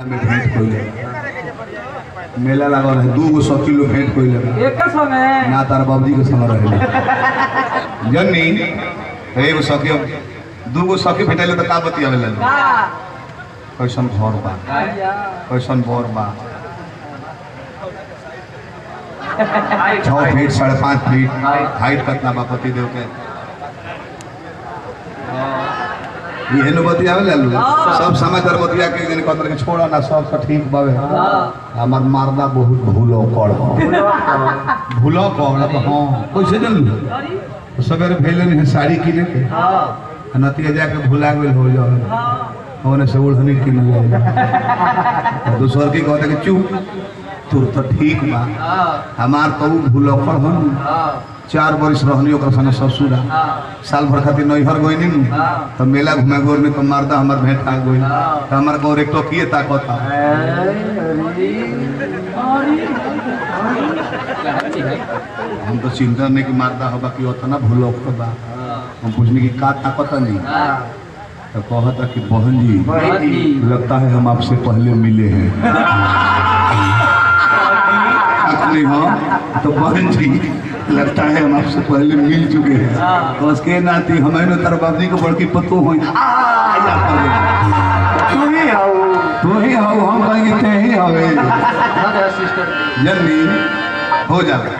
में भेंट कोइले मेला लागल है 200 किलो भेंट कोइले एक संगे ना तार बाबूजी के संग रहे जन्नी एगो सखी 2 सखी भेटले त का बतियावे ले कैसन भोर बा कैसन भोर बा 6 फीट 5.5 फीट हाइट कितना बा पति देव के ये नो बतियावे ले सब समाचार बतिया के दिन कहत के छोड़ा ना सब ठीक बावे हमर मारदा बहुत भूलो कर भूलो कर तो हां कैसे जन सवेरे भेलन है साड़ी किने के नतिया जाके भुला गेल हो जाओ ओने से ओढ़नी किन ले दूसर की कहत के चुप तू तो ठीक बा हमार तो भूलो कर हम 4 वर्ष रहनी ओकर संगे ससुरा साल भर खातिर नैहर गइनी तो मेला घुमे गोर में तो मारदा हमर भेंट आ गइल तो हमर गोर एक टोकिए ताकता हम तो चिंता नहीं कि मारदा होगा कि उतना भूलो बा हम पूछने की का ताकत नहीं तो कहता कि बहन जी लगता है हम आपसे पहले मिले हैं अपने हाँ तो बहन जी लगता है हम आपसे पहले मिल चुके हैं तो उसके नाती हमें तरबाबी को बड़की पत्तों हो तू ही आओ हम कहेंगे ते ही हवे जल्दी हो जाए।